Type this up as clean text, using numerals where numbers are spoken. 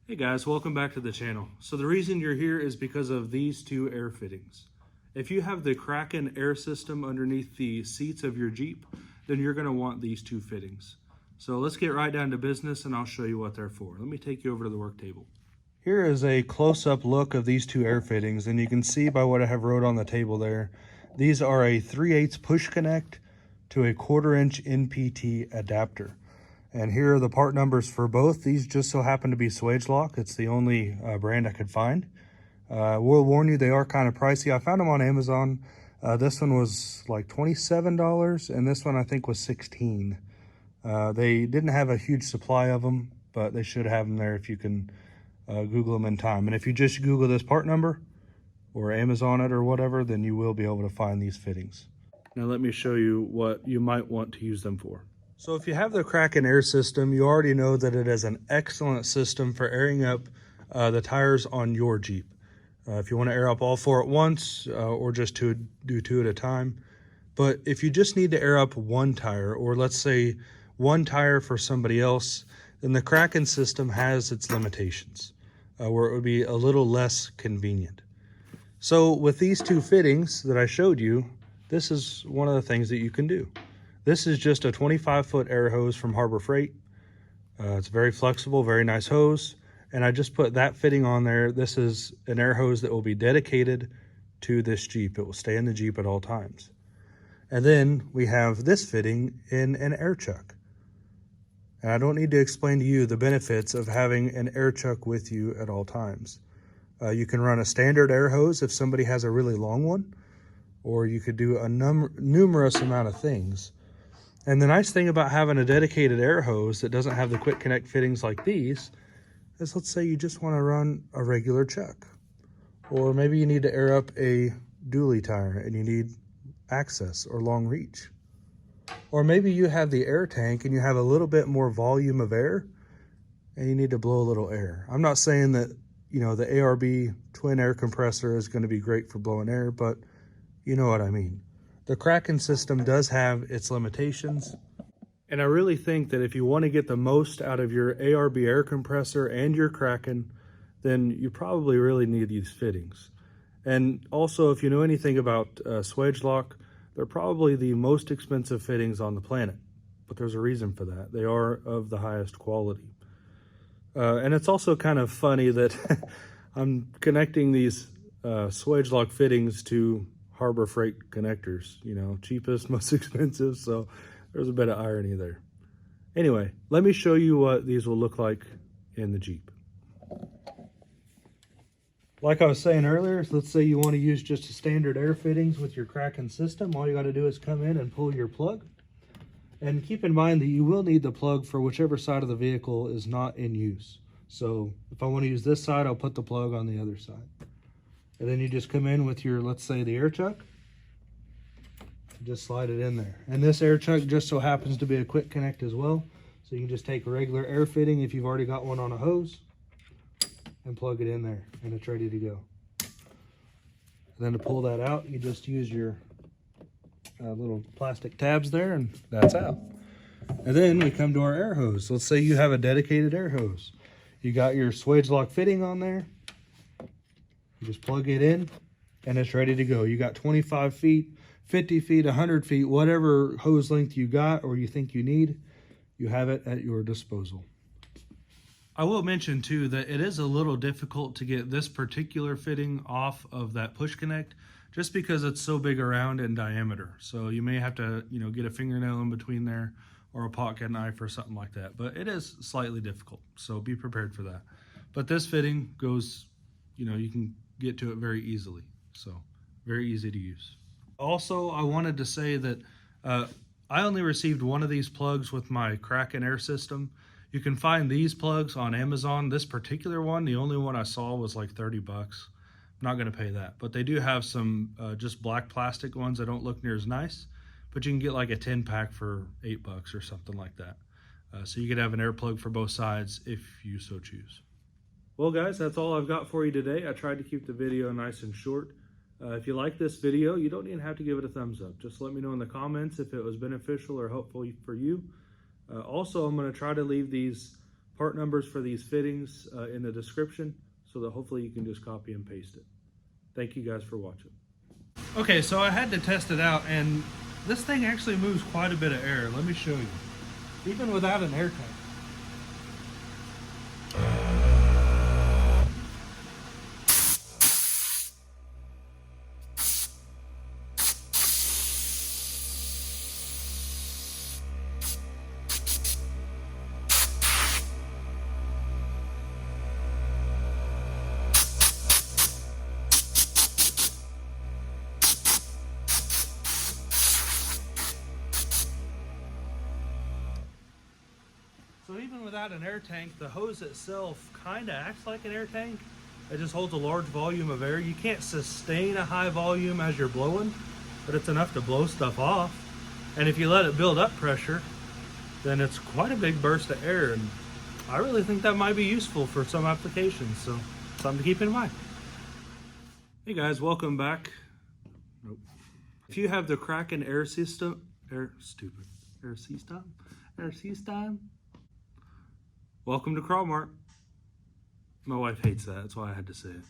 Hey guys, welcome back to the channel. So the reason you're here is because of these two air fittings. If you have the Kracken air system underneath the seats of your Jeep, then you're going to want these two fittings. So let's get right down to business and I'll show you what they're for. Let me take you over to the work table. Here is a close-up look of these two air fittings, and you can see by what I have wrote on the table there, these are a 3/8 push connect to a 1/4-inch NPT adapter. And here are the part numbers for both. These just so happen to be Swagelok. It's the only brand I could find. We'll warn you, they are kind of pricey. I found them on Amazon. This one was like $27, and this one I think was $16. They didn't have a huge supply of them, but they should have them there if you can Google them in time. And if you just Google this part number or Amazon it or whatever, then you will be able to find these fittings. Now let me show you what you might want to use them for. So if you have the Kracken air system, you already know that it is an excellent system for airing up the tires on your Jeep. If you want to air up all four at once or just do two at a time. But if you just need to air up one tire, or let's say one tire for somebody else, then the Kracken system has its limitations where it would be a little less convenient. So with these two fittings that I showed you, this is one of the things that you can do. This is just a 25-foot air hose from Harbor Freight. It's very flexible, very nice hose. And I just put that fitting on there. This is an air hose that will be dedicated to this Jeep. It will stay in the Jeep at all times. And then we have this fitting in an air chuck. And I don't need to explain to you the benefits of having an air chuck with you at all times. You can run a standard air hose if somebody has a really long one, or you could do a numerous amount of things. And the nice thing about having a dedicated air hose that doesn't have the quick connect fittings like these is, let's say you just want to run a regular chuck, or maybe you need to air up a dually tire and you need access or long reach, or maybe you have the air tank and you have a little bit more volume of air and you need to blow a little air. I'm not saying that, you know, the ARB twin air compressor is going to be great for blowing air, but you know what I mean. The Kracken system does have its limitations. And I really think that if you want to get the most out of your ARB air compressor and your Kracken, then you probably really need these fittings. And also, if you know anything about Swagelok, they're probably the most expensive fittings on the planet. But there's a reason for that. They are of the highest quality. And it's also kind of funny that I'm connecting these Swagelok fittings to Harbor Freight connectors, you know, cheapest, most expensive. So there's a bit of irony there. Anyway, let me show you what these will look like in the Jeep. Like I was saying earlier, let's say you want to use just a standard air fittings with your Kracken system. All you got to do is come in and pull your plug. And keep in mind that you will need the plug for whichever side of the vehicle is not in use. So if I want to use this side, I'll put the plug on the other side. And then you just come in with your, let's say, the air chuck. Just slide it in there. And this air chuck just so happens to be a quick connect as well. So you can just take a regular air fitting if you've already got one on a hose and plug it in there and it's ready to go. And then to pull that out, you just use your little plastic tabs there and that's out. And then we come to our air hose. Let's say you have a dedicated air hose. You got your Swagelok fitting on there. You just plug it in and it's ready to go. You got 25 feet, 50 feet, 100 feet, whatever hose length you got or you think you need, you have it at your disposal. I will mention too that it is a little difficult to get this particular fitting off of that push connect just because it's so big around in diameter. So you may have to, you know, get a fingernail in between there or a pocket knife or something like that. But it is slightly difficult, so be prepared for that. But this fitting goes, you know, you can get to it very easily. So very easy to use. Also, I wanted to say that I only received one of these plugs with my Kracken air system. You can find these plugs on Amazon. This particular one, the only one I saw was like 30 bucks. I'm not gonna pay that, but they do have some just black plastic ones that don't look near as nice, but you can get like a 10 pack for 8 bucks or something like that. So you could have an air plug for both sides if you so choose. Well guys, that's all I've got for you today. I tried to keep the video nice and short. If you like this video, you don't even have to give it a thumbs up. Just let me know in the comments if it was beneficial or helpful for you. Also, I'm going to try to leave these part numbers for these fittings in the description so that hopefully you can just copy and paste it. Thank you guys for watching. Okay, so I had to test it out, and this thing actually moves quite a bit of air. Let me show you. Even without an air tank. So even without an air tank, the hose itself kind of acts like an air tank. It just holds a large volume of air. You can't sustain a high volume as you're blowing, but it's enough to blow stuff off. And if you let it build up pressure, then it's quite a big burst of air. And I really think that might be useful for some applications. So something to keep in mind. Hey guys, welcome back. Nope. If you have the Kracken air system, welcome to Crawmart. My wife hates that, that's why I had to say it.